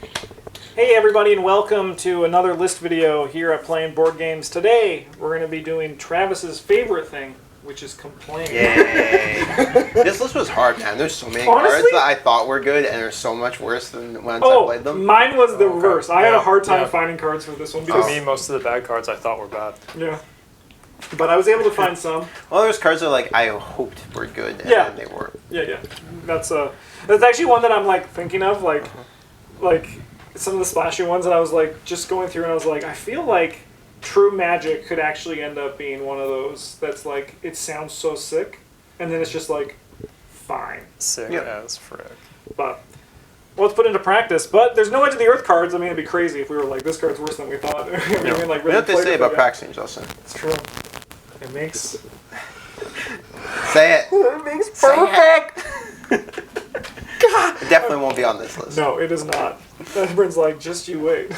Hey everybody, and welcome to another list video here at Playing Board Games. Today we're going to be doing Travis's favorite thing, which is complaining. Yay! This list was hard, man. There's so many cards that I thought were good, and they're so much worse than once I played them. Mine was the reverse. I had a hard time finding cards for this one. For me, most of the bad cards I thought were bad. Yeah. But I was able to find some. Well, there's cards that like I hoped were good, and then they weren't. Yeah. That's actually one that I'm like thinking of, like some of the splashy ones that I was like just going through, and I was like, I feel like True Magic could actually end up being one of those that's like, it sounds so sick, and then it's just like, fine. Sick as frick. But, well, let's put into practice. But there's no Edge of the Earth cards. I mean, it'd be crazy if we were like, this card's worse than we thought. I mean, like, What do they say about practicing, Justin? It's true. It makes... Say it. It makes perfect! It definitely won't be on this list. No, it is not. Bryn's like, just you wait.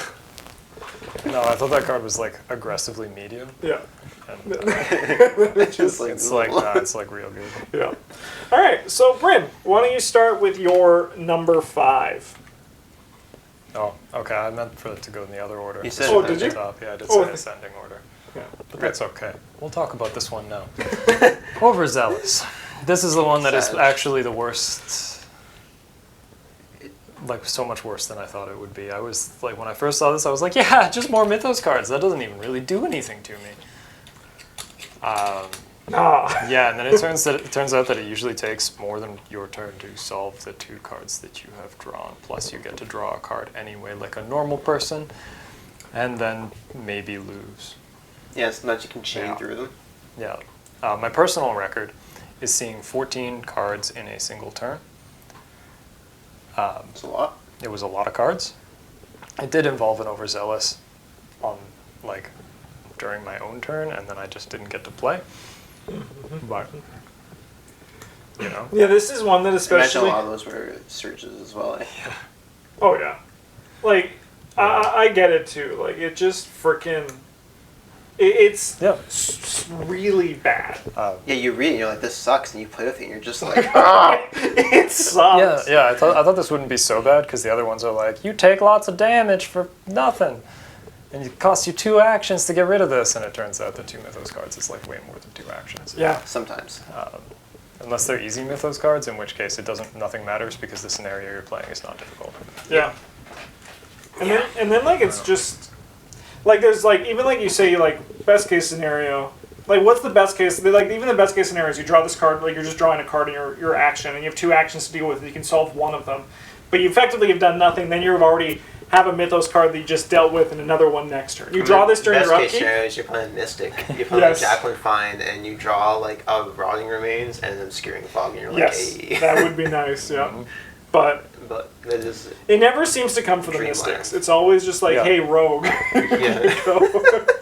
No, I thought that card was like aggressively medium. Yeah. And, It's just like it's like real good. Yeah. All right, so Bryn, why don't you start with your number 5? Oh, okay. I meant for it to go in the other order. You said did you? Top. Yeah, I did say ascending order. Yeah. But that's okay. We'll talk about this one now. Overzealous. This is the one that is actually the worst. Like, so much worse than I thought it would be. I was like, when I first saw this, I was like, yeah, just more Mythos cards. That doesn't even really do anything to me. Yeah, and then it turns out that it usually takes more than your turn to solve the 2 cards that you have drawn. Plus, you get to draw a card anyway, like a normal person, and then maybe lose. Yeah, sometimes you can chain through them. Yeah. My personal record is seeing 14 cards in a single turn. It's a lot. It was a lot of cards. It did involve an overzealous on, like, during my own turn, and then I just didn't get to play. But, you know. Yeah, this is one that especially... I imagine a lot of those were searches as well. Yeah. Oh, yeah. Like, I get it, too. Like, it just freaking... It's really bad. Yeah, you read it and you're like, this sucks, and you play with it and you're just like, it sucks. Yeah, I thought this wouldn't be so bad, because the other ones are like, you take lots of damage for nothing, and it costs you 2 actions to get rid of this, and it turns out that 2 Mythos cards is like way more than 2 actions. Yeah. Sometimes. Unless they're easy Mythos cards, in which case nothing matters, because the scenario you're playing is not difficult. Yeah. And then like, it's just... Like, there's, like, even, like, you say, like, best case scenario. Like, what's the best case? Like, even the best case scenario is you draw this card, like, you're just drawing a card in your action, and you have 2 actions to deal with, and you can solve one of them. But you effectively have done nothing, then you already have a Mythos card that you just dealt with, and another one next turn. You draw this during your upkeep. Best case scenario is you're playing Mystic. You play like Jacqueline Find, and you draw, like, a Rotting Remains, and then Obscuring Fog, and you're like, hey. That would be nice, yeah. But it is. It never seems to come for the Mystics. It's always just like, hey, Rogue.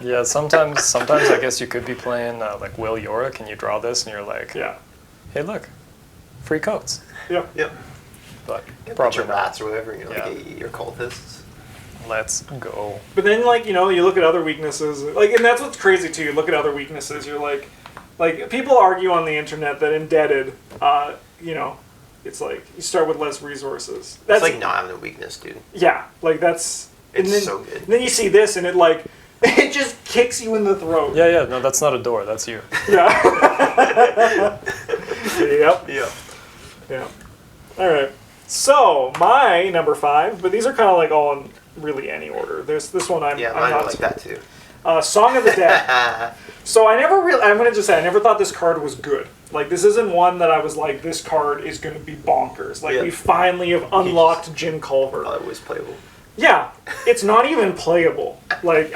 Yeah, sometimes I guess you could be playing like Will Yorick, and you draw this, and you're like, hey, look, free coats. Yeah. Yep. But probably your rats or whatever. You're like, hey, you're cultists. Let's go. But then, like, you know, you look at other weaknesses, like, and that's what's crazy too. You look at other weaknesses. You're like people argue on the internet that Indebted, you know. It's like, you start with less resources. That's like not having a weakness, dude. Yeah, like It's so good. Then you see this, and it like, it just kicks you in the throat. Yeah, no, that's not a door, that's you. Yeah. Yeah. All right. So, my number 5, but these are kind of like all in really any order. There's this one I'm not like that too. Song of the Dead. So I'm going to just say, I never thought this card was good. Like, this isn't one that I was like, this card is going to be bonkers. Like, we finally have unlocked Jim Culver. Oh, it was playable. Yeah. It's not even playable. Like,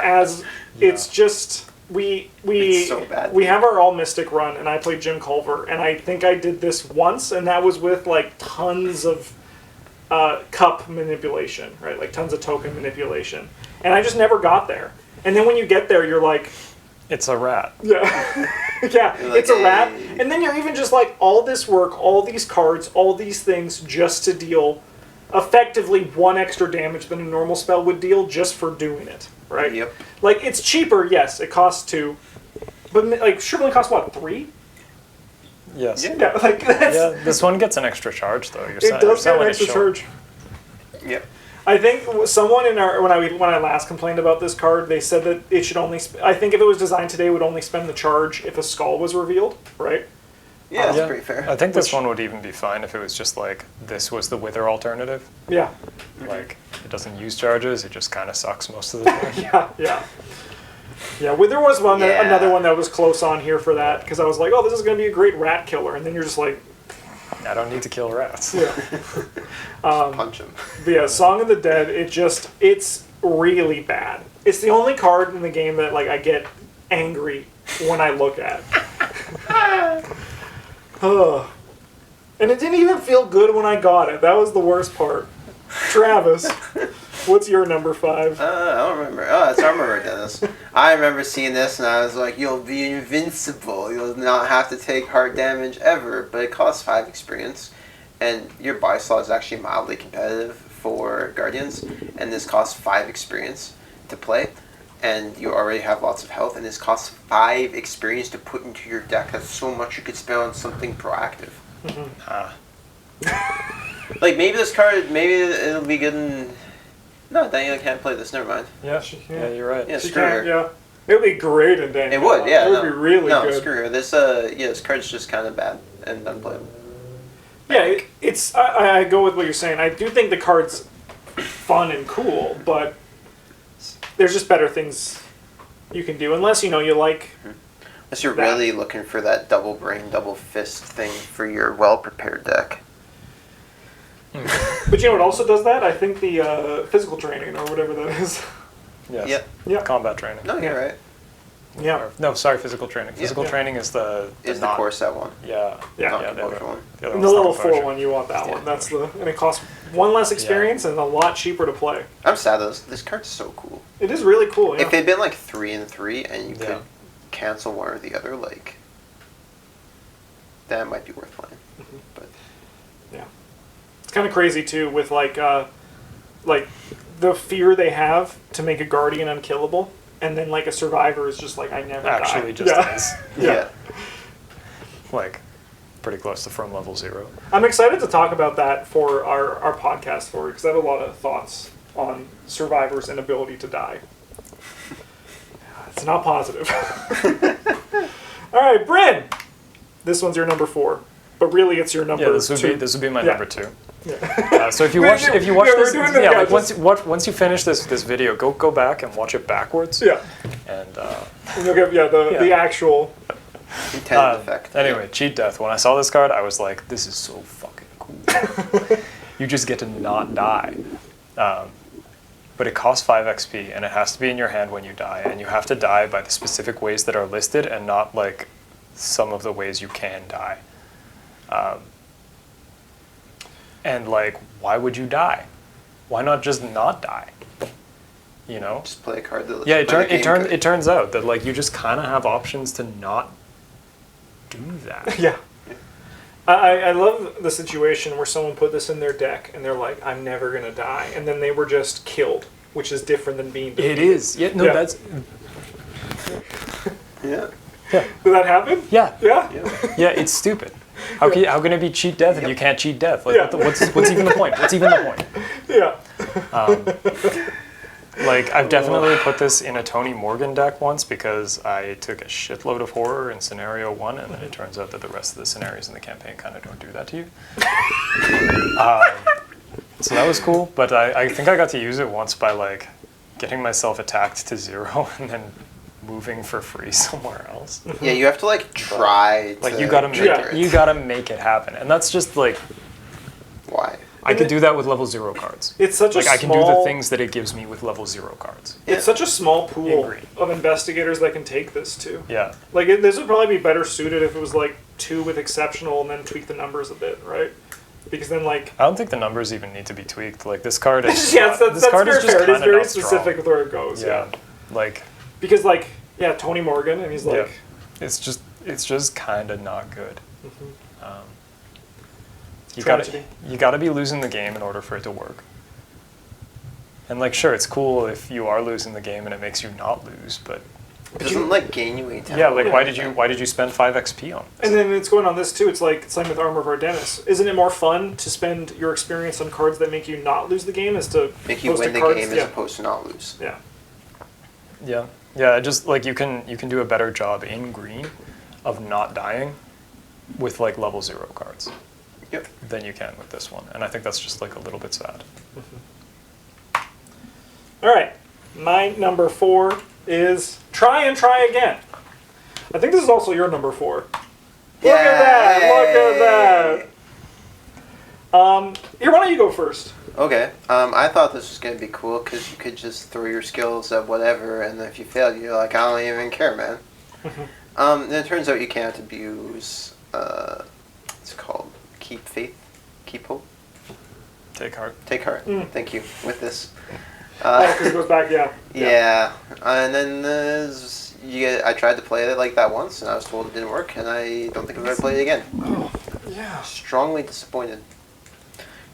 it's just, it's so bad. We have our All Mystic run, and I played Jim Culver, and I think I did this once, and that was with, like, tons of cup manipulation, right? Like, tons of token manipulation. And I just never got there. And then when you get there, you're like... It's a rat. Yeah. Yeah, like, it's a rat. And then you're even just like, all this work, all these cards, all these things just to deal effectively 1 extra damage than a normal spell would deal just for doing it, right? Yep. Like, it's cheaper, yes, it costs 2. But, like, sure only costs, what, 3? Yes. Yeah, like, that's... Yeah, this one gets an extra charge, though. It does get an extra charge. Yep. I think someone in our when I last complained about this card, they said that it should only. I think if it was designed today, it would only spend the charge if a skull was revealed, right? Yeah, that's pretty fair. I think this one would even be fine if it was just like this was the Wither alternative. Yeah. Like it doesn't use charges; it just kind of sucks most of the time. Yeah. Well, there was another one that was close on here for that because I was like, oh, this is going to be a great rat killer, and then you're just like, I don't need to kill rats. yeah. Punch him. But yeah, Song of the Dead. It's really bad. It's the only card in the game that like I get angry when I look at. And it didn't even feel good when I got it. That was the worst part. Travis, what's your number 5? I don't remember. Oh, it's Armor Dennis. I remember seeing this and I was like, you'll be invincible. You'll not have to take hard damage ever. But it costs 5 experience. And your buy slot is actually mildly competitive for Guardians. And this costs 5 experience to play. And you already have lots of health. And this costs 5 experience to put into your deck. That's so much you could spend on something proactive. Like, maybe this card, maybe it'll be good in... No, Daniel can't play this, never mind. Yeah, you're right. Yeah, screw her. Yeah. It would be great in Daniel. It would, yeah. It would be really good. No, screw her. This card's just kind of bad and unplayable. Yeah, it's... I go with what you're saying. I do think the card's fun and cool, but there's just better things you can do, unless, you like... Unless you're really looking for that double brain, double fist thing for your well-prepared deck. But you know what also does that? I think the physical training or whatever that is. Yes. Yep. Yeah. Combat training. No, you're right. Yeah. No, sorry, physical training. Physical training is the core set one. Yeah. Yeah. Not Yeah, the potion one. the other And one's the level not 4 potion. one, you want that one. That's and it costs 1 less experience and a lot cheaper to play. I'm sad though. This card's so cool. It is really cool. Yeah. If it'd been like 3 and 3 and you could cancel one or the other, like, that might be worth playing. But yeah, it's kind of crazy too with like the fear they have to make a guardian unkillable, and then like a survivor is just like I never Actually, die. just is. yeah. Like, pretty close to from level 0. I'm excited to talk about that for our podcast for because I have a lot of thoughts on survivors' inability to die. It's not positive. All right, Bryn. This one's your number 4, but really it's your number 2. This would be my number 2. Yeah. So if you watch this, like once you finish this video, go back and watch it backwards. Yeah. And you'll get the actual intended effect. Anyway, cheat death. When I saw this card, I was like, this is so fucking cool. You just get to not die. But it costs 5 XP, and it has to be in your hand when you die, and you have to die by the specific ways that are listed, and not like some of the ways you can die. And like, why would you die? Why not just not die? You know? Just play a card that. Yeah, it turns out that like you just kind of have options to not do that. Yeah. I love the situation where someone put this in their deck and they're like, I'm never going to die. And then they were just killed, which is different than being defeated. It is. Yeah, no, that's... Yeah. Yeah. Did that happen? Yeah. Yeah? Yeah, it's stupid. How can it be cheat death if you can't cheat death? Like, what's even the point? What's even the point? Yeah. Like, I've definitely put this in a Tony Morgan deck once because I took a shitload of horror in scenario 1, and then it turns out that the rest of the scenarios in the campaign kind of don't do that to you. So that was cool, but I think I got to use it once by, like, getting myself attacked to 0 and then moving for free somewhere else. Yeah, you have to, like, try Like, to you gotta trigger make it happen. And that's just, like... Why? I could do that with level 0 cards. It's such like, a I can do the things that it gives me with level 0 cards. It's such a small pool of investigators that can take this to. Yeah. Like, this would probably be better suited if it was, like, 2 with exceptional and then tweak the numbers a bit, right? Because then, like... I don't think the numbers even need to be tweaked. Like, this card is... yeah, that's card fair. is just It is very not specific strong. with where it goes, yeah. Like... Because, like, yeah, Tony Morgan, and he's like... Yeah. It's just kind of not good. Mm-hmm. You gotta be losing the game in order for it to work. And like, sure, it's cool if you are losing the game and it makes you not lose, but It doesn't like gain you any tempo. Yeah, like why did you spend 5 XP on this? And then it's going on this too. It's like same with Armor of Ardennis. Isn't it more fun to spend your experience on cards that make you not lose the game as to make you opposed win to the cards? game as opposed to not lose. Yeah. Yeah. Yeah, just like you can do a better job in green of not dying with like level 0 cards. Yep. Than you can with this one. And I think that's just like a little bit sad. All right. My number 4 is Try and Try Again. I think this is also your number 4. Look at that! Look at that! Here, why don't you go first? Okay. I thought this was going to be cool because you could just throw your skills at whatever, and if you fail, you're like, I don't even care, man. And it turns out you can't abuse, it's called Keep Faith, Keep Hope. Take heart. Take heart. Thank you. With this. Because it goes back, yeah. Yeah. And then I tried to play it like that once, and I was told it didn't work, and I don't think I've ever played it again. Oh, yeah. Strongly disappointed.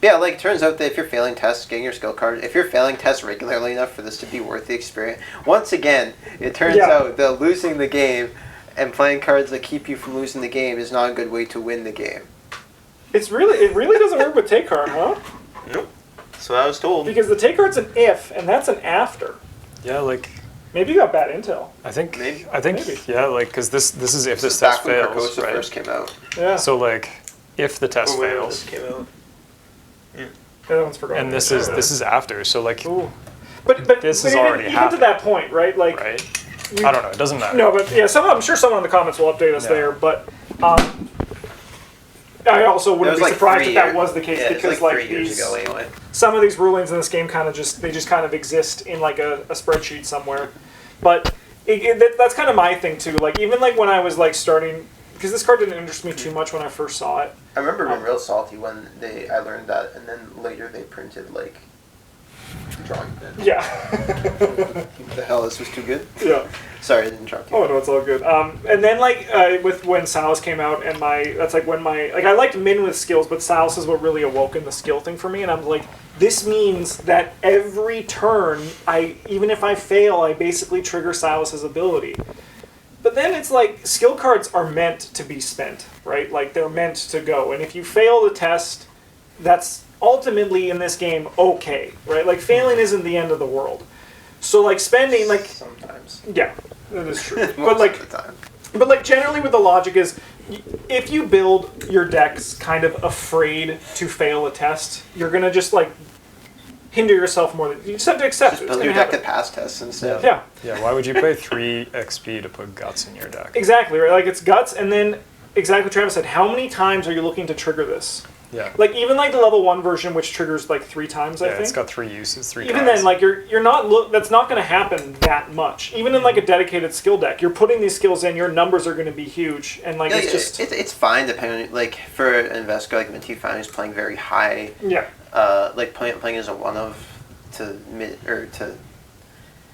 Yeah, like, it turns out that if you're failing tests, getting your skill card, if you're failing tests regularly enough for this to be worth the experience, once again, it turns out that losing the game and playing cards that keep you from losing the game is not a good way to win the game. It really doesn't work with Take Heart, huh? Nope. So I was told. Because the Take Heart's an if, and that's an after. Yeah, like Maybe you got bad intel. I think Maybe. yeah, like because this is if this is test back when fails, Carcosa right? first came out. Yeah. So like if the test Or when fails, this came out. That one's forgotten. and this is after, so like Ooh. But this but is even, already even happened. to that point, right? Like right? you- I don't know. It doesn't matter. No, but yeah, I'm sure someone in the comments will update us Yeah. there. But I also It wouldn't was be like surprised 3 if that years- was the case yeah, it was because like like 3 years these, ago anyway. some of these rulings in this game kind of just kind of exist in like a spreadsheet somewhere. But that's kind of my thing too. Like even like when I was like starting, because this card didn't interest me too much when I first saw it. I remember being real salty when I learned that, and then later they printed like drawing pen. Yeah. What the hell? This was too good. Yeah. Sorry, I didn't interrupt you. Oh no, it's all good. And then like with when Salus came out, and that's like when I liked Min with skills, but Salus is what really awoken the skill thing for me, and I'm like, this means that every turn, even if I fail, I basically trigger Salus's ability. But then it's like skill cards are meant to be spent, right? Like they're meant to go, and if you fail the test, that's ultimately in this game okay, right? Like failing isn't the end of the world. So like spending like Sometimes. yeah, that is true. Most but like of the time. but like generally with the logic is if you build your decks kind of afraid to fail a test, you're gonna just like hinder yourself more than you just have to accept Just it. build It's your gonna deck to happen. pass tests instead. Yeah. Yeah, why would you pay 3 XP to put guts in your deck? Exactly, right? Like it's guts and then exactly what Travis said, how many times are you looking to trigger this? Yeah. Like even like the level 1 version which triggers like 3 times, I Yeah, think. it's got 3 uses, 3 Even cards. then, like you're not that's not going to happen that much. Even in like a dedicated skill deck, you're putting these skills in, your numbers are going to be huge, and like Yeah, it's just it's fine depending. Like for an Invesco, like Minty Fan who's playing very high, yeah. like playing as a one of to mid or to.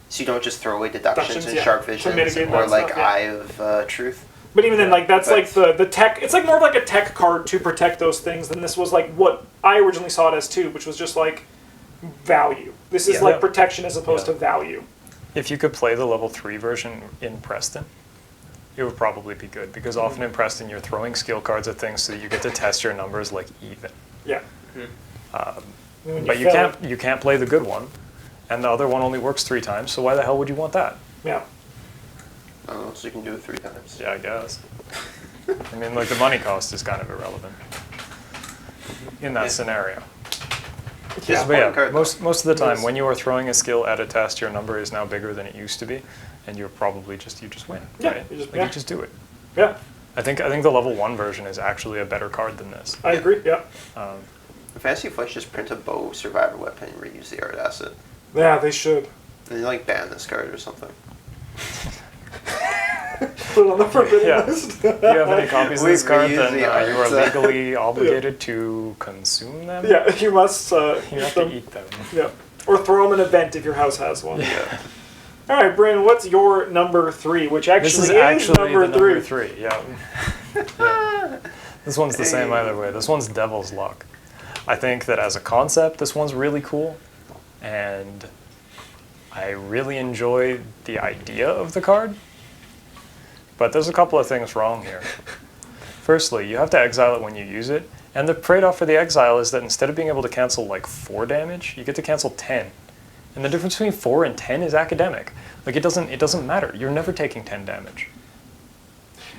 So you don't just throw away deductions Deductions, and yeah, sharp to visions mitigate or that like stuff, yeah. Eye of Truth. But even then, like that's but- like the tech. It's like more of like a tech card to protect those things than this was like what I originally saw it as too, which was just like value. This is Yeah. like Yeah. protection as opposed Yeah. to value. If you could play the level 3 version in Preston, it would probably be good because often in Preston you're throwing skill cards at things so that you get to test your numbers like even. Yeah. And when But fail- you can't play the good one, and the other one only works 3 times. So why the hell would you want that? Yeah. I don't know, so you can do it 3 times. Yeah, I guess. I mean, like the money cost is kind of irrelevant in that Yeah. scenario. Yeah. But yeah, card, though. most of the time Yes. when you are throwing a skill at a test, your number is now bigger than it used to be, and you're probably you just win. Yeah, right? you just- Like, yeah. you just do it. Yeah. I think the level 1 version is actually a better card than this. I agree. Yeah. Fantasy Flight just print a bow survivor weapon and reuse the art asset. Yeah, they should And you like ban this card or something. put it on the forbidden Yeah. list. If you have any copies of We this card, reuse then the you are art. legally obligated to consume them. Yeah, you must. You have to eat them. Yeah. Or throw them an event if your house has one. Yeah. All right, Bryn, what's your number 3? Which actually This is actually number the 3. number 3. Yeah. Yeah. This one's the same either way. This one's Devil's Luck. I think that as a concept, this one's really cool, and I really enjoy the idea of the card. But there's a couple of things wrong here. Firstly, you have to exile it when you use it, and the trade-off for the exile is that instead of being able to cancel like 4 damage, you get to cancel 10. And the difference between 4 and 10 is academic. Like it doesn't matter. You're never taking 10 damage.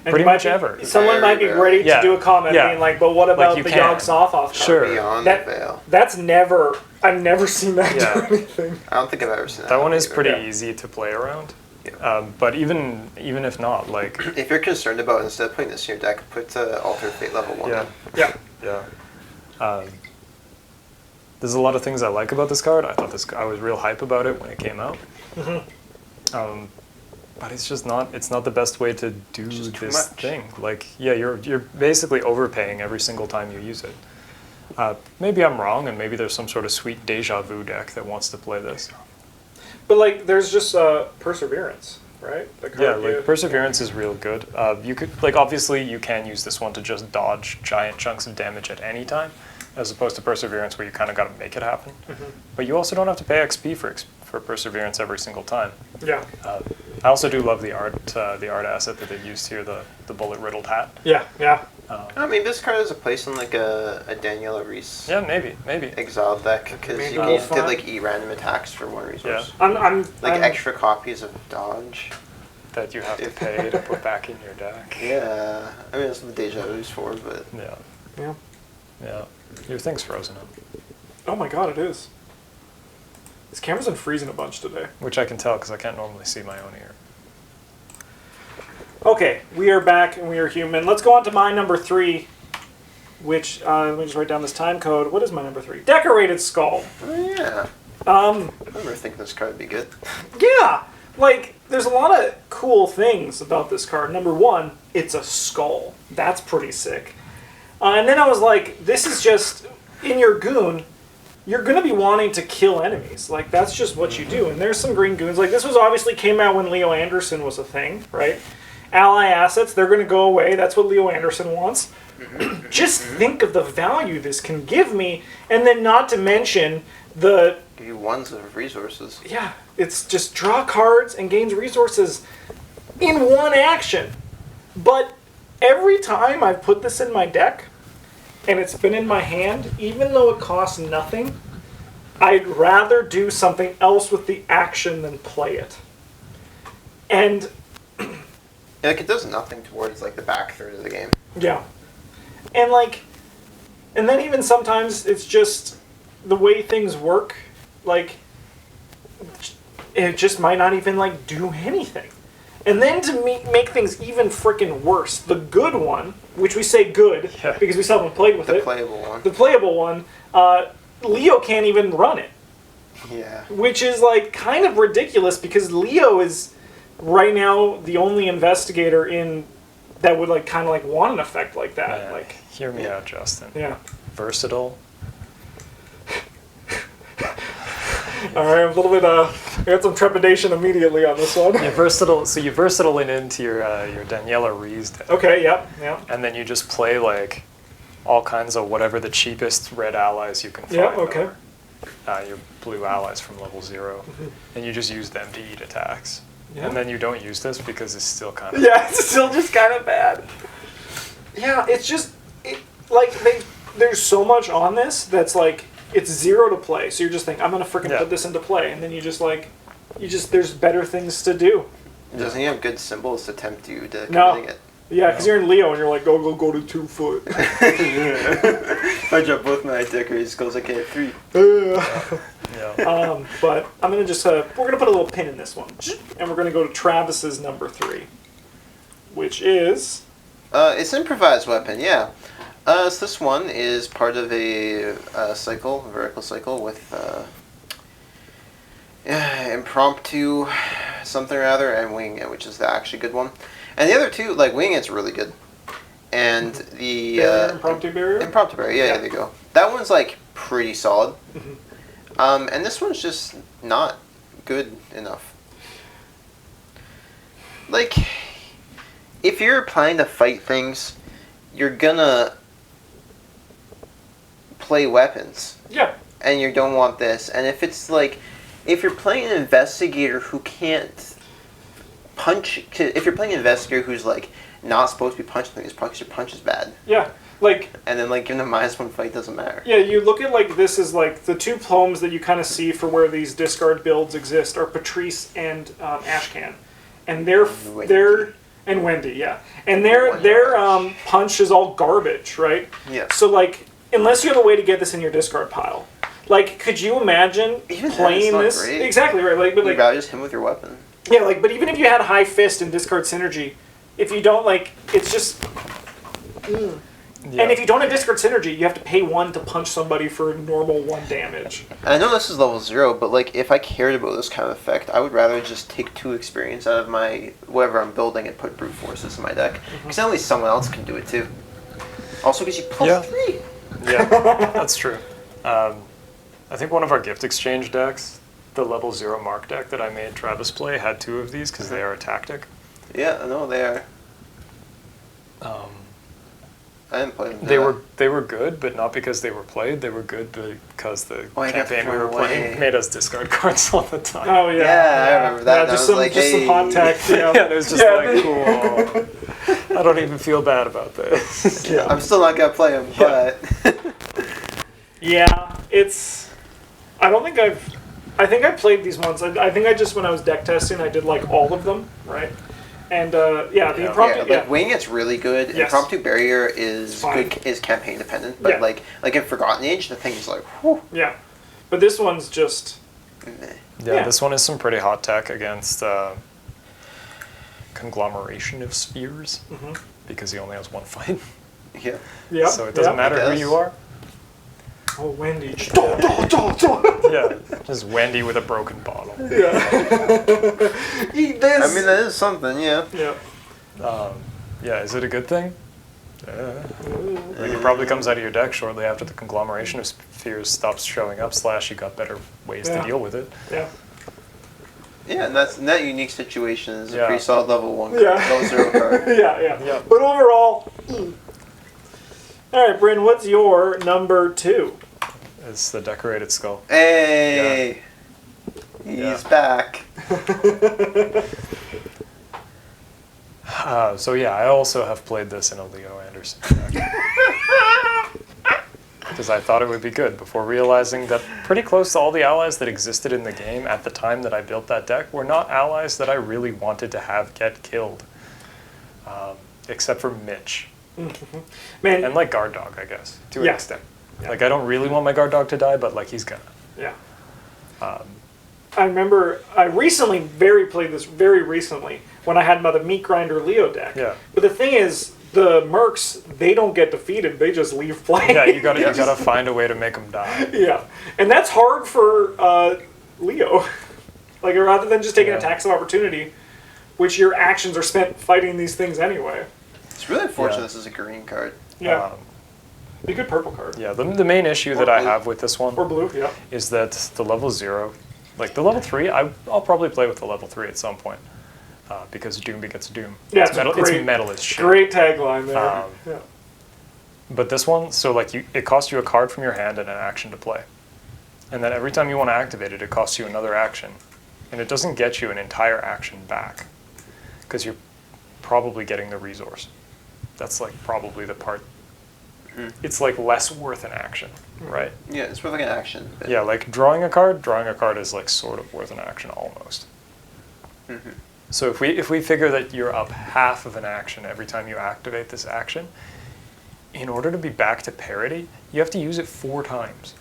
And Pretty you might much be- ever. Someone might be ready Yeah. to do a comment Yeah. being like, but what about you the can. Yogg Sothoth card? Sure. Beyond That- the Veil. That's never... I've never seen that Yeah. do anything. I don't think I've ever seen that. That one is either. pretty Yeah. easy to play around. Yeah. But even if not, like, If you're concerned about it, instead of putting this in your deck, put Alter Fate level 1. yeah, Yeah. yeah. There's a lot of things I like about this card. I was real hype about it when it came out. But it's just not. It's not the best way to do Just too this much. thing. Like, yeah, you're basically overpaying every single time you use it. Maybe I'm wrong, and maybe there's some sort of sweet deja vu deck that wants to play this. But like, there's just Perseverance, right? The card Yeah, you- like Perseverance is real good. You could obviously you can use this one to just dodge giant chunks of damage at any time, as opposed to Perseverance where you kind of got to make it happen. But you also don't have to pay XP for Perseverance every single time. Yeah. I also do love the art asset that they used here, the bullet riddled hat. Yeah. Yeah. I mean, this card has a place in like a Daniela Reese Yeah, maybe. exile deck because Maybe you we'll can find- like E random attacks for 1 resource. I'm Extra copies of dodge. That you have to pay to put back in your deck. Yeah, I mean that's what the deja vu's for, but Yeah. Yeah. Yeah. Your thing's frozen up, Oh my god, it is. This camera's been freezing a bunch today. which I can tell because I can't normally see my own ear. Okay, we are back and we are human. Let's go on to my number 3, which, let me just write down this time code. What is my number 3? Decorated Skull. yeah. Um, I remember thinking this card would be good. yeah, like, there's a lot of cool things about this card. Number 1, it's a skull. That's pretty sick. And then I was like, this is just, in your goon, you're going to be wanting to kill enemies. Like, that's just what you do. And there's some green goons. Like, this was obviously came out when Leo Anderson was a thing, right? Ally assets, they're going to go away. That's what Leo Anderson wants. Just think of the value this can give me. And then not to mention the... Give you 1s of resources. Yeah, it's just draw cards and gains resources in one action. But every time I've put this in my deck, and it's been in my hand, even though it costs nothing, I'd rather do something else with the action than play it. And Yeah, like it does nothing towards like the back third of the game. yeah. And like, and then even sometimes it's just the way things work, like, it just might not even like do anything. And then to make things even freaking worse, the good one, which we say good Yeah. because we still haven't played with The it, playable one. the playable one, Leo can't even run it, Yeah. which is like kind of ridiculous because Leo is right now the only investigator in that would like kind of like want an effect like that. Man, Like, hear me out, Justin. yeah. Versatile. All right, I'm a little bit. I got some trepidation immediately on this one. You versatile. So you versatile it into your Daniela Reese deck, Okay. Yep. Yeah. and then you just play like all kinds of whatever the cheapest red allies you can find. Yeah, okay. Are, your blue allies from level 0, and you just use them to eat attacks. Yeah. And then you don't use this because it's still kind of Yeah, it's still just kind of bad. Yeah, it's just like there's so much on this that's like it's 0 to play. So you're just thinking I'm gonna freaking Yeah. put this into play, and then you just there's better things to do. Doesn't he have good symbols to tempt you to No. committing it? Yeah, because you're in Leo and you're like go to 2 foot. If I drop both my decorated skulls, I get 3. yeah. But I'm gonna just we're gonna put a little pin in this one, and we're gonna go to Travis's number 3, which is It's improvised weapon, yeah. So this one is part of a cycle, a vertical cycle with impromptu something or other and wing it, which is the actually good one. And the other two, like wing it's really good. And the barrier, impromptu barrier. impromptu barrier, yeah, there you go. That one's like pretty solid. And this one's just not good enough. Like, if you're planning to fight things, you're gonna play weapons. Yeah. And you don't want this. And if it's like, if you're playing an investigator who can't punch. If you're playing an investigator who's like not supposed to be punching things, probably 'cause your punch is bad. Yeah, like And then like giving them -1 fight doesn't matter. yeah, you look at like this is like the two poems that you kind of see for where these discard builds exist are Patrice and Ashcan, and they're and Wendy, yeah, and their punch is all garbage, right? Yeah. So like, unless you have a way to get this in your discard pile, like, could you imagine Even then, playing it's not this? great. Exactly right. Like, but You'd like, rather just hit him with your weapon. yeah, like, but even if you had high fist and discard synergy, if you don't like, it's just. Yeah. And if you don't have discard synergy, you have to pay 1 to punch somebody for normal 1 damage. And I know this is level 0, but like if I cared about this kind of effect, I would rather just take 2 experience out of my whatever I'm building and put brute forces in my deck. Because at least someone else can do it too. Also gives you +3. Yeah, that's true. I think one of our gift exchange decks, the level 0 mark deck that I made Travis play, had 2 of these because they are a tactic. Yeah, I know they are. I didn't play them. They were good, but not because they were played. They were good because the I got campaign we thrown were playing away. made us discard cards all the time. Oh yeah. Yeah, I remember that, Yeah, and I just was some like, just some hey. hot tech. Yeah. Yeah, it was just like, cool. I don't even feel bad about this. Yeah. I'm still not gonna play them, but Yeah, it's. I don't think I think I played these ones. I think I just when I was deck testing, I did like all of them, right? And the Yeah. impromptu. yeah, like wing it's really good. Yes. Impromptu barrier is Fine. good, is campaign dependent, but Yeah. like in Forgotten Age, the thing is like, whew, Yeah, but this one's just. meh. Yeah, this one is some pretty hot tech against conglomeration of spheres because he only has 1 fight. Yeah. Yeah. So it doesn't matter who Yes. you are. Oh, Wendy. Yeah, just Wendy with a broken bottle. Yeah. Eat this. I mean that is something, yeah. Yeah. Yeah, is it a good thing? Like it probably comes out of your deck shortly after the conglomeration of spheres stops showing up. / you got better ways Yeah. to deal with it. Yeah. Yeah, and that's in that unique situation is a Yeah. pretty solid level 1 card, Yeah. level 0 card. Yeah. Yeah. But overall. All right, Bryn, what's your number 2? It's the decorated skull. Hey, he's Yeah. back. So yeah, I also have played this in a Leo Anderson deck. Because I thought it would be good before realizing that pretty close to all the allies that existed in the game at the time that I built that deck were not allies that I really wanted to have get killed. Except for Mitch. Man. And like Guard Dog, I guess, to an Yeah. extent. Yeah. Like I don't really want my Guard Dog to die, but like he's gonna. Yeah. I remember I played this very recently when I had the Meat Grinder Leo deck. Yeah. But the thing is, the mercs, they don't get defeated; they just leave playing. Yeah, you gotta find a way to make him die. Yeah, and that's hard for Leo. Like rather than just taking Yeah. attacks of opportunity, which your actions are spent fighting these things anyway. It's really unfortunate Yeah. this is a green card. Yeah, be a good purple card. Yeah, the main issue that I have with this one Or blue. Yeah. is that the level 0, like the level 3, I'll probably play with the level 3 at some point. Because Doom begets Doom. Yeah, it's it's metal, great. it's metal as shit. Great tagline there. Yeah. But this one, so like it costs you a card from your hand and an action to play. And then every time you want to activate it, it costs you another action. And it doesn't get you an entire action back. Because you're probably getting the resource. That's like probably the part. It's like less worth an action, right? Yeah, it's worth like an action. But Yeah, like drawing a card is like sort of worth an action almost. So if we figure that you're up half of an action every time you activate this action, in order to be back to parity, you have to use it 4 times.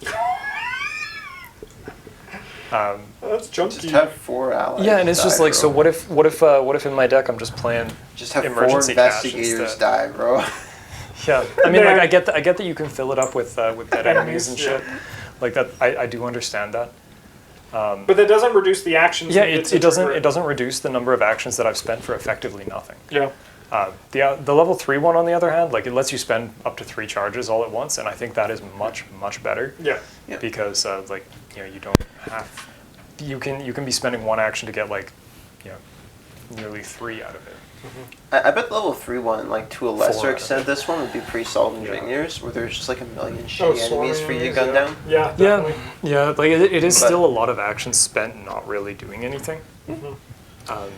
That's chunky. Just have 4 allies. Yeah, and it's just die, like, so bro. what if in my deck I'm just playing Just have 4 emergency cash investigators instead? die, bro. Yeah, I mean, like I get that you can fill it up with dead enemies and Yeah. shit. Like that, I do understand that. But that doesn't reduce the actions. Yeah, needed it to doesn't trigger it doesn't reduce the number of actions that I've spent for effectively nothing. Yeah. The level 3 one, on the other hand, like it lets you spend up to 3 charges all at once, and I think that is much better. Yeah. Yeah. Because like you don't have you can be spending 1 action to get like nearly 3 out of it. I bet the level 3 one, like to a lesser Four. extent, this one would be pretty solid in Yeah. Vigneers, where there's just like a million Oh, shitty enemies for you to gun down. Yeah. Definitely. Yeah, like it is But- still a lot of action spent not really doing anything.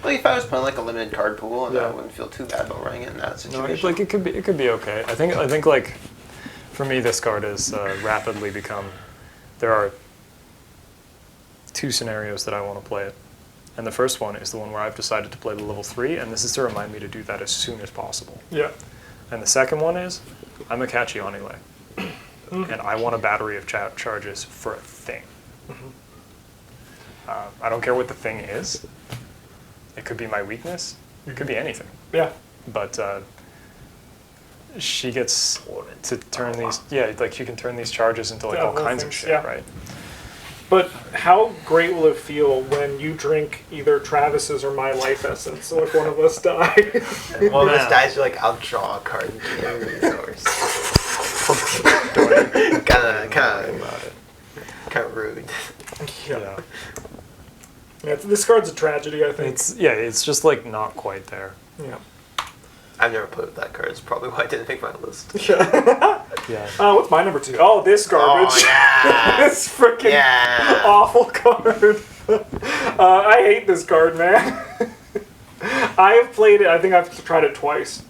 Like if I was playing like a limited card pool, and I Yeah. wouldn't feel too bad about running it in that No, situation. it could be okay. I think like for me this card has rapidly become. There are 2 scenarios that I want to play it, and the first one is the one where I've decided to play the level 3, and this is to remind me to do that as soon as possible. Yeah. And the second one is I'm a Cachianile, and I want a battery of charges for a thing. I don't care what the thing is. It could be my weakness. It could be anything. Yeah. But she gets to turn these. Yeah, like she can turn these charges into like Yeah, all little kinds of things, shit, yeah. right? But how great will it feel when you drink either Travis's or my life essence, so if one of us dies? One of us Yeah. dies, you're like, I'll draw a card and gain a resource. Kind of rude. Yeah. Yeah, this card's a tragedy, I think. It's just like not quite there. Yeah. I've never played with that card. It's probably why I didn't make my list. Yeah. Yeah. What's my number 2? Oh, this garbage. Oh, yeah. This freaking Yeah. awful card. I hate this card, man. I have played it. I think I've tried it twice.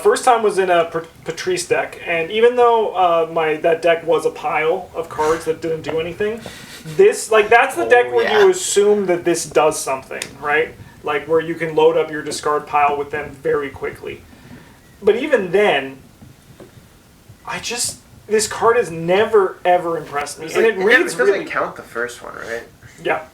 First time was in a Patrice deck, and even though that deck was a pile of cards that didn't do anything, that's the deck where yeah. you assume that this does something, right? Like where you can load up your discard pile with them very quickly. But even then, this card has never ever impressed me, and it reads doesn't really count the first one, right? yeah.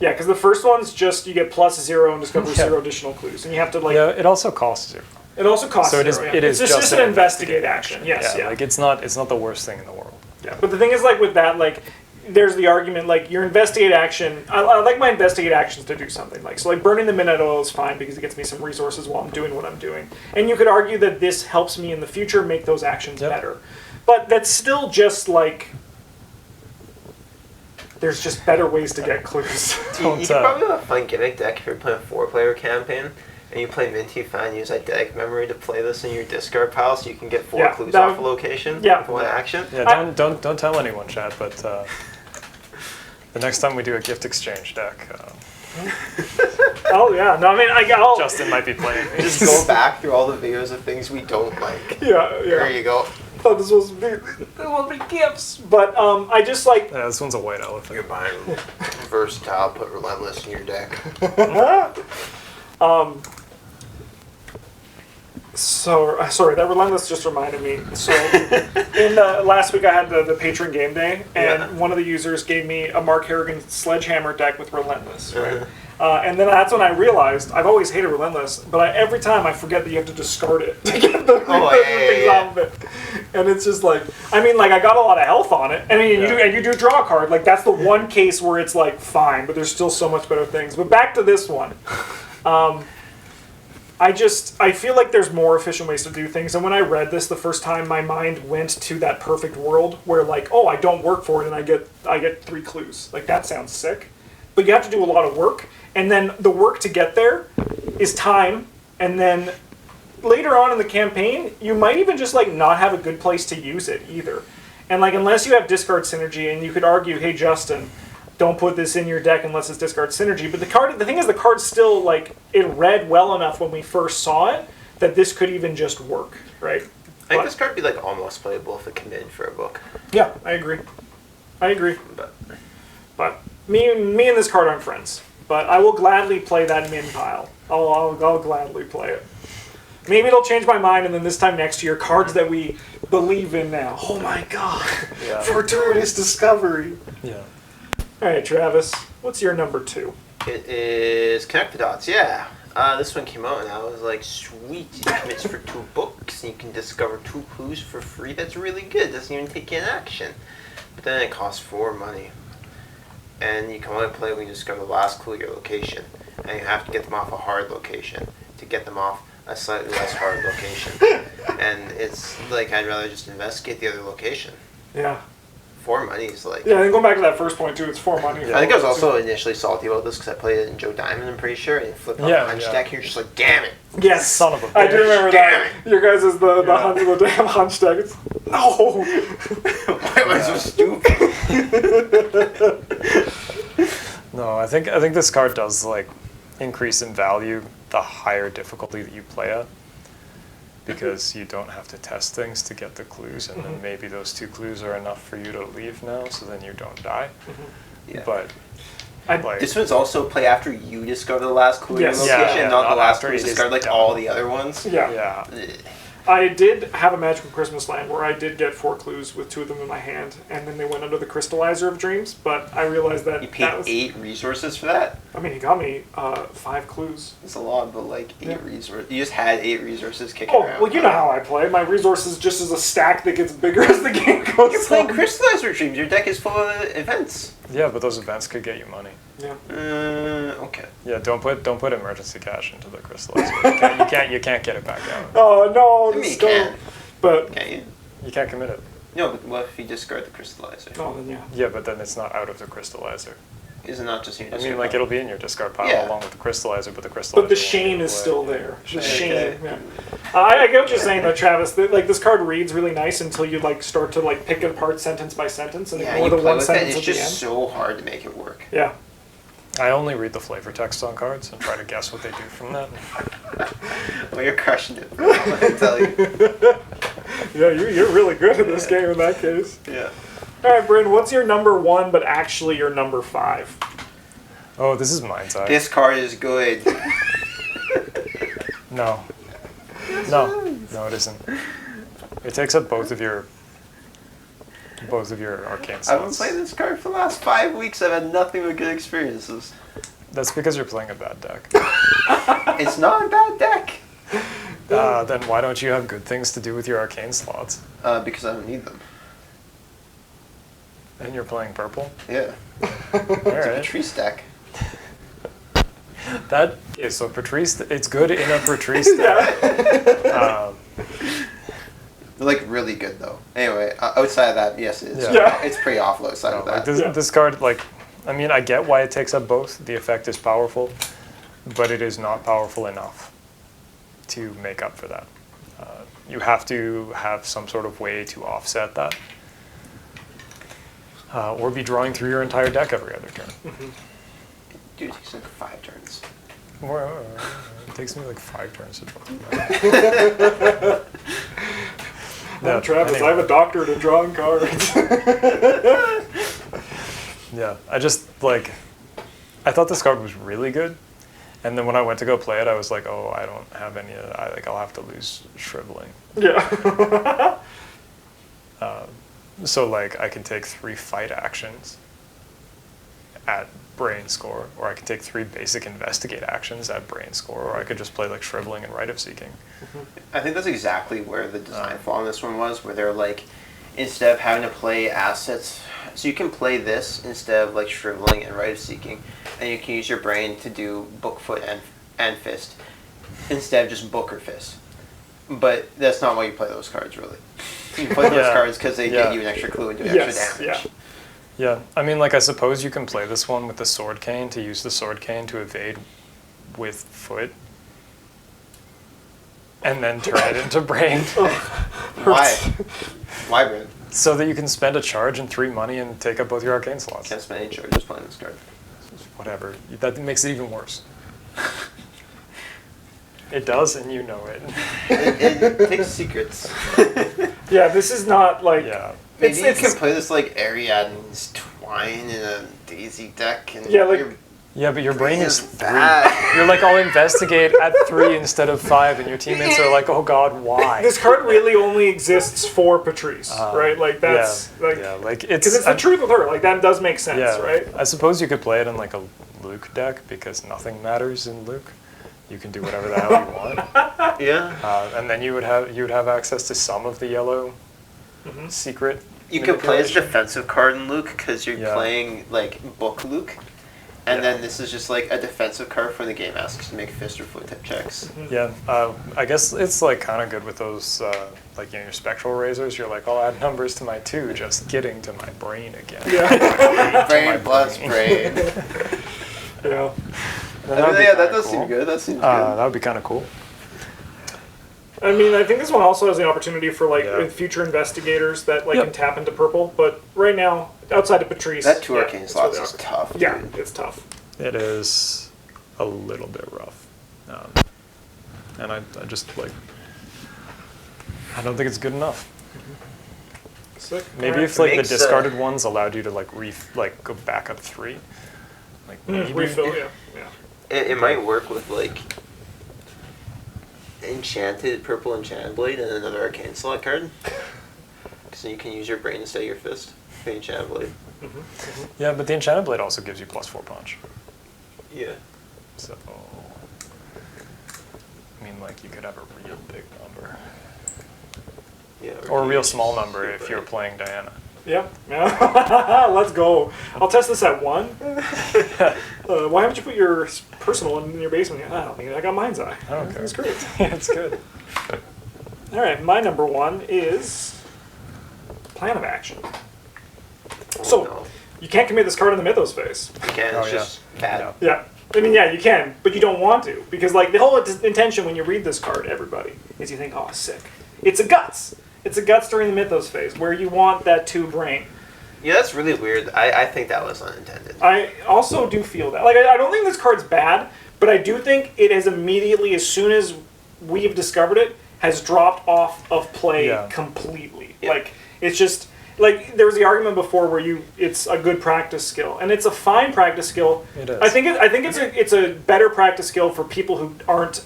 Yeah, because the first one's just you get +0 and discover 0 additional clues, and you have to like. Yeah, it also costs 0. It also costs So it is. 0. It is it's just an investigate action. Yes, yeah. Like it's not the worst thing in the world. Yeah, but the thing is, like with that, like there's the argument, like your investigate action. I like my investigate actions to do something. Like so, like burning the midnight oil is fine because it gets me some resources while I'm doing what I'm doing. And you could argue that this helps me in the future make those actions Yep. better. But that's still just like there's just better ways to get clues. You could probably have a fun gimmick deck if you're playing a 4-player campaign. And you play Minty Fan, use eidetic memory to play this in your discard pile so you can get 4 Yeah, clues that off a would- location yeah. with one action. Yeah, don't tell anyone, Chad. But the next time we do a gift exchange deck, Oh yeah, no, I mean I'll Justin might be playing these. Just go back through all the videos of things we don't like. yeah. There you go. I thought this was gifts, but I just like Yeah, this one's a white elephant. You're buying versatile, put relentless in your deck. So sorry, that relentless just reminded me. So in last week I had the patron game day, and Yeah. one of the users gave me a Mark Harrigan sledgehammer deck with relentless, right? And then that's when I realized I've always hated relentless, but every time I forget that you have to discard it to get the things off of it. And it's just like, I mean, like I got a lot of health on it. I mean, you do draw a card. Like that's the one case where it's like fine, but there's still so much better things. But back to this one. I feel like there's more efficient ways to do things. And when I read this the first time, my mind went to that perfect world where like, oh, I don't work for it and I get 3 clues. Like that sounds sick. But you have to do a lot of work. And then the work to get there is time. And then later on in the campaign, you might even just like not have a good place to use it either. And like unless you have discard synergy, and you could argue, hey Justin, don't put this in your deck unless it's discard synergy. But the thing is, the card still, like, it read well enough when we first saw it that this could even just work, right? I think this card would be like almost playable if it committed for a book. Yeah, I agree. But me and this card aren't friends. But I will gladly play that min pile. I'll gladly play it. Maybe it'll change my mind, and then this time next year, cards that we believe in now. Oh my god! Yeah. Fortuitous discovery. Yeah. All right, Travis, what's your number 2? It is Connect the Dots, yeah. This one came out and I was like, sweet, it commits for 2 books and you can discover 2 clues for free. That's really good. It doesn't even take you in action. But then it costs 4 money. And you can only play when you discover the last clue at your location. And you have to get them off a hard location to get them off a slightly less hard location. And it's like, I'd rather just investigate the other location. Yeah. 4 money is like... Yeah, and going back to that first point too, it's 4 money. I think I was also initially salty about this because I played it in Joe Diamond, I'm pretty sure, and you flip on Yeah, the hunch yeah. deck and you're just like, damn it. Yes, Son of a I do bitch. remember that. Your guys is the damn hunch deck. It's, no. Why am I so stupid? No, I think this card does like increase in value the higher difficulty that you play at, because you don't have to test things to get the clues, and then maybe those 2 clues are enough for you to leave now, so then you don't die. Yeah. But like, This one's also play after you discover the last clue in your Yes. location, Yeah, not the not last after clue it is discovered like done. all the other ones. Yeah. yeah. Ugh. I did have a Magical Christmas Land where I did get 4 clues with 2 of them in my hand, and then they went under the Crystallizer of Dreams, but I realized that You paid that was... 8 resources for that? I mean, he got me 5 clues. It's a lot, but like 8 Yeah. resources. You just had 8 resources kicking Oh, around. well, you know how I play. My resources just is a stack that gets bigger as the game goes You're playing on. Crystallizer Dreams. Your deck is full of events. Yeah, but those events could get you money. Yeah. Okay. Yeah, don't put emergency cash into the crystallizer. You can't get it back out. Oh, no. I mean, this you go- can. But, Can't you? You can't commit it. No, but what if you discard the Crystallizer? oh, then yeah. Yeah, but then it's not out of the crystallizer. Is it not just in your I discard mean, like pile? it'll be in your discard pile Yeah. along with the crystallizer, but the crystallizer. But the won't shame be is away. still there. The Okay. shame, yeah. I get what you're saying though, Travis. That, like, this card reads really nice until you like start to like pick it apart sentence by sentence and Yeah, ignore you the play one with it, and sentence it's at the end. just so hard to make it work. Yeah. I only read the flavor text on cards and try to guess what they do from that. Well, you're crushing it. Let me tell you. Yeah, you're really good at this game in that case. Yeah. All right, Bryn, what's your number 1, but actually your number 5? Oh, this is Mind's Eye. This card is good. No. No, it isn't. It takes up both of your arcane I've been slots. playing this card for the last 5 weeks. I've had nothing but good experiences. That's because you're playing a bad deck. It's not a bad deck. Then why don't you have good things to do with your arcane slots? Because I don't need them. And you're playing purple? Yeah. All It's a right. Patrice deck. So Patrice, it's good in a Patrice deck. They're like really good though. Anyway, outside of that, yes, it's Yeah. it's pretty awful outside No, of like that. this card, like, I mean, I get why it takes up both. The effect is powerful, but it is not powerful enough to make up for that. You have to have some sort of way to offset that, or be drawing through your entire deck every other turn. Dude, it takes like 5 turns. Well, it takes me like 5 turns to draw through that. I'm Travis. anyway. I have a doctorate in drawing cards. Yeah, I just, like, I thought this card was really good, and then when I went to go play it, I was like, oh, I don't have any of that. I'll have to lose Shriveling. Yeah. So, like, I can take 3 fight actions at brain score, or I can take 3 basic investigate actions at brain score, or I could just play, like, Shriveling and Rite of Seeking. I think that's exactly where the design flaw in this one was, where they're like, instead of having to play assets, so you can play this instead of like Shriveling and Rite of Seeking, and you can use your brain to do Book, Foot, and Fist, instead of just Book or Fist. But that's not why you play those cards, really. You play those Yeah. cards because they Yeah. get you an extra clue and do Yes, extra damage. Yeah, I mean, like, I suppose you can play this one with the Sword Cane to use the Sword Cane to evade with Foot, and then turn it into Brain, Why? Why, Bryn? so that you can spend a charge and 3 money and take up both your arcane slots. Can't spend any charges playing this card. Whatever. That makes it even worse. It does, and you know it. It takes secrets. Yeah, this is not like... Yeah. Maybe It's- you can play this like Ariadne's Twine in a Daisy deck, and Yeah, like- your Yeah, but your brain is is 3. bad. You're like, I'll investigate at 3 instead of 5, and your teammates are like, oh god, why? This card really only exists for Patrice, right? Like, that's... yeah, like, yeah, like because it's the truth with her. Like, that does make sense, Yeah, right? I suppose you could play it in like a Luke deck because nothing matters in Luke. You can do whatever the hell you want, Yeah. and then you would have access to some of the yellow secret. You can play as manipulation. defensive card in Luke because you're Yeah. playing like Book Luke, and Yeah. then this is just like a defensive card for the game asks to make fist or foot type checks. Yeah, I guess it's like kind of good with those, like, you know, your spectral razors. You're like, I'll add numbers to my 2, just getting to my brain again. Yeah. Brain plus brain. Yeah. That does seem good. That seems good. That would be kind of cool. I mean, I think this one also has the opportunity for like Yeah. future investigators that like Yep. can tap into purple. But right now, outside of Patrice, That 2 yeah, arcane that's where slots they is are. tough. Yeah, Dude. it's tough. It is. a little bit rough. And I just like, I don't think it's good enough. Sick. Maybe Alright. if like the Makes, discarded ones allowed you to like go back up 3. Like maybe. Refill, yeah. It might work with like purple enchanted blade and another arcane slot card. So you can use your brain instead of your fist. The enchanted blade. Yeah, but the enchanted blade also gives you +4 punch. Yeah. So, I mean, like you could have a real big number, Yeah. or a you real use small number your if brain. you're playing Diana. Yeah. Let's go. I'll test this at 1. Why haven't you put your personal in your basement yet? I don't think I got Mind's Eye. I don't care. That's great. Yeah, it's good. All right, my number 1 is Plan of Action. So, No. you can't commit this card in the Mythos phase. You can. Oh, It's yeah. just bad. Yeah. Yeah. I mean, yeah, you can, but you don't want to. Because, like, the whole intention when you read this card, everybody, is you think, oh, sick. It's a Guts. It's a Guts during the Mythos phase, where you want that 2 brain. Yeah, that's really weird. I think that was unintended. I also do feel that. Like, I don't think this card's bad, but I do think it has immediately, as soon as we've discovered it, has dropped off of play completely. Yeah. Like, it's just... Like, there was the argument before where it's a good practice skill, and it's a fine practice skill. It is. I think it's a better practice skill for people who aren't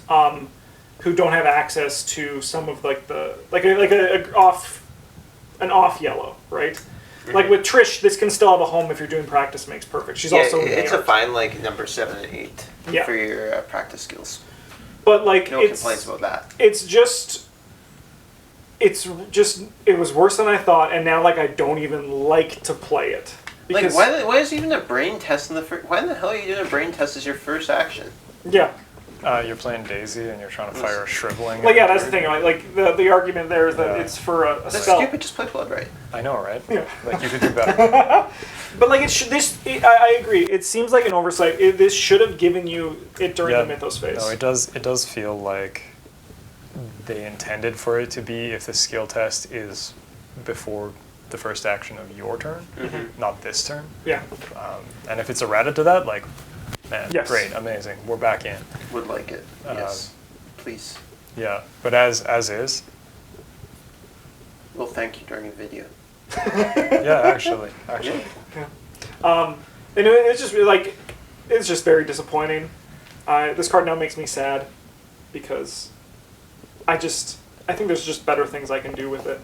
who don't have access to some of like the an off yellow, right? Like with Trish, this can still have a home if you're doing practice makes perfect. She's also in the it's a art. fine like number 7 and 8 Yeah. For your practice skills. But like No complaints about that. It's just it was worse than I thought, and now like I don't even like to play it. Like, Because, why is even a brain test in the first... Why in the hell are you doing a brain test as your first action? yeah. You're playing Daisy and you're trying to fire a shriveling. Like, yeah, that's the thing. Like the argument there is that Yeah. it's for a That's spell. stupid, just play Blood Right. I know, right? Yeah. Like you could do better. But like I agree. It seems like an oversight. This should have given you it during the Mythos phase. No, it does. It does feel like they intended for it to be if the skill test is before the first action of your turn, not this turn. Yeah. And if it's errata to that, like, man, Yes. great, amazing, we're back in. Would like it. Yes. Please. Yeah, but as is, We'll thank you during a video. yeah, actually. And it's just really, like, it's just very disappointing. This card now makes me sad because I think there's just better things I can do with it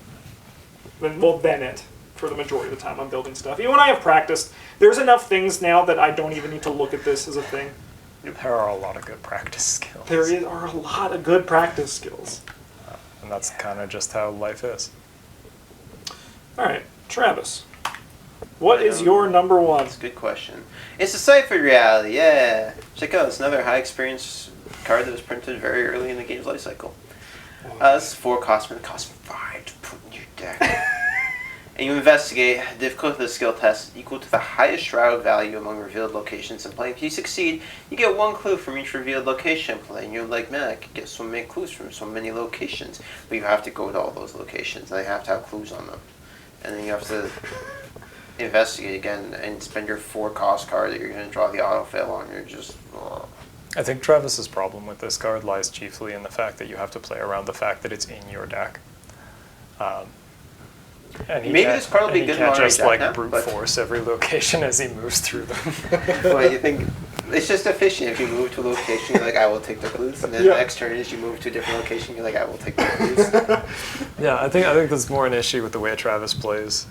than it for the majority of the time I'm building stuff. Even when I have practiced, there's enough things now that I don't even need to look at this as a thing. There are a lot of good practice skills. There are a lot of good practice skills. And that's kind of just how life is. All right, Travis, what is your number 1? That's a good question. It's a Cipher Reality, yeah. Check out, it's another high experience card that was printed very early in the game's life cycle. This is 4 cost, but it costs 5 to put in your deck. And you investigate. The difficulty of the skill test is equal to the highest shroud value among revealed locations in play. If you succeed, you get 1 clue from each revealed location in play. And you're like, man, I could get so many clues from so many locations. But you have to go to all those locations, and they have to have clues on them. And then you have to investigate again and spend your 4 cost card that you're going to draw the autofill on. You're just... I think Travis's problem with this card lies chiefly in the fact that you have to play around the fact that it's in your deck. And Maybe this card will be good in He can't modern just deck like now, brute but- force every location as he moves through them. But you think it's just efficient. If you move to a location, you're like, I will take the clues. And then the next turn is you move to a different location, you're like, I will take the clues. Yeah, I think that's more an issue with the way Travis plays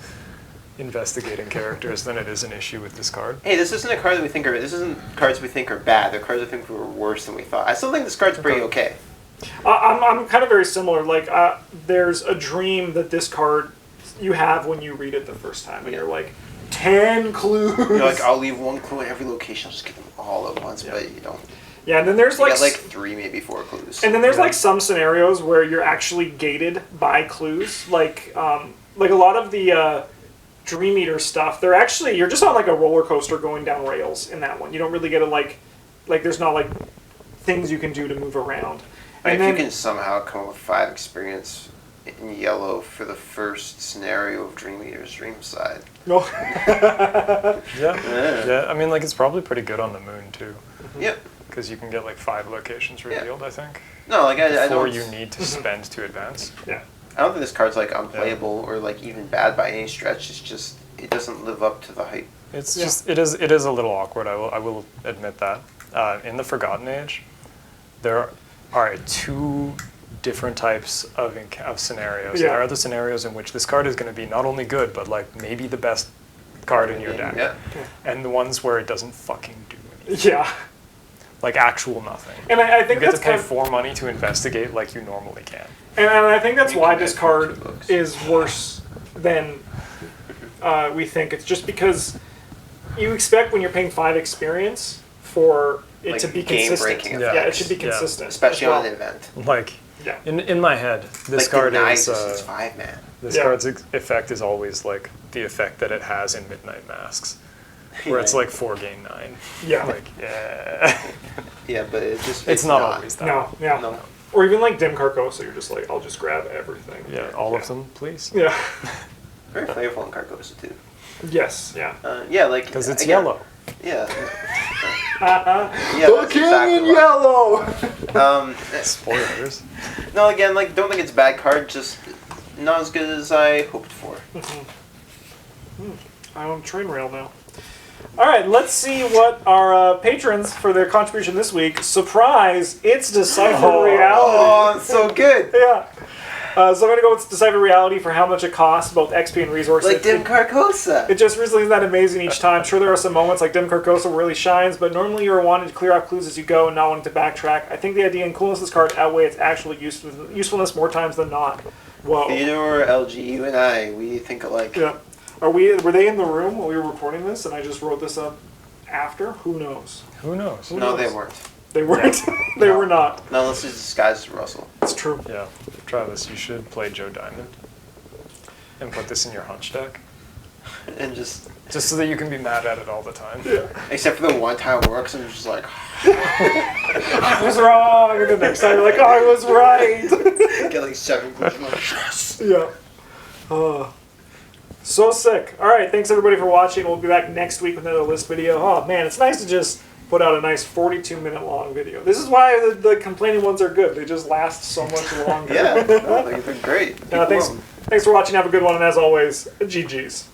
investigating characters than it is an issue with this card. Hey, this isn't a card that we think are. This isn't cards we think are bad. They're cards we think were worse than we thought. I still think this card's pretty okay. I'm kind of very similar. Like, there's a dream that this card you have when you read it the first time, and you're like, 10 clues. You're like, I'll leave 1 clue in every location. I'll just get them all at once, but you don't. Yeah, and then there's You like get like 3, maybe 4 clues. and then there's like some scenarios where you're actually gated by clues. Like a lot of the Dream Eater stuff, they're actually you're just on like a roller coaster going down rails in that one. You don't really get a like there's not like things you can do to move around. But And if then, you can somehow come up with 5 experience in yellow for the first scenario of Dream Eater's Dream Side. no. Yeah, I mean, like it's probably pretty good on the moon too. Yep. because you can get like 5 locations revealed, I think, No, like I before don't. you need to spend to advance. Yeah. I don't think this card's like unplayable or like even bad by any stretch. It's just it doesn't live up to the hype. It's just it is a little awkward. I will admit that. In the Forgotten Age, there are 2 different types of scenarios. Yeah. There are the scenarios in which this card is going to be not only good, but like maybe the best card in your deck. Yeah. And the ones where it doesn't fucking do anything. Yeah. Like actual nothing. And I You think get that's to pay kind of, 4 money to investigate like you normally can. and I think that's You why can this add card 2 books. is worse than we think. It's just because you expect when you're paying 5 experience for it Like to be game-breaking consistent. effects. Yeah, it should be Yeah. consistent. Especially as well. on an event. Like Yeah. in my head, this Like card the knight is is 5-man. this Yeah. card's effect is always like the effect that it has in Midnight Masks, where it's Yeah. like 4 gain 9. Yeah. Like yeah, Yeah, but it's not always that. No, yeah. No. Or even like Dim Carcosa, you're just like, I'll just grab everything. Yeah, all of them, please. Yeah. Very flavorful in Carcosa too. Yes, yeah. Yeah, like Because it's again, yellow. Yeah. Yeah, that's exactly why. yellow! Spoilers. No, again, like don't think it's a bad card. Just not as good as I hoped for. I'm on train rail now. All right, let's see what our patrons for their contribution this week. Surprise! It's Decipher Reality. Oh, it's so good. Yeah. So I'm gonna go with Decipher Reality for how much it costs, both XP and resources. Like Dim Carcosa. It just really isn't that amazing each time. Sure, there are some moments like Dim Carcosa where it really shines, but normally you're wanting to clear out clues as you go and not wanting to backtrack. I think the idea and coolness of this card outweigh its actual usefulness more times than not. Whoa. Theodore, LG, you and I, we think alike. Yeah. Were they in the room while we were recording this and I just wrote this up after? Who knows? Who knows? No, they weren't. They weren't. They were not. No, unless it's disguised as Russell. It's true. Yeah, Travis, you should play Joe Diamond and put this in your hunch deck, And just, just so that you can be mad at it all the time. except for the one time it works, I'm just like, I was wrong. And the next time you're like, oh, I was right. get like 7 clues. I'm like, yes. Yeah. So sick. All right, thanks everybody for watching. We'll be back next week with another list video. Oh man, it's nice to just put out a nice 42-minute long video. This is why the complaining ones are good. They just last so much longer. Yeah, no, they're great. Thanks for watching. Have a good one, and as always, GG's.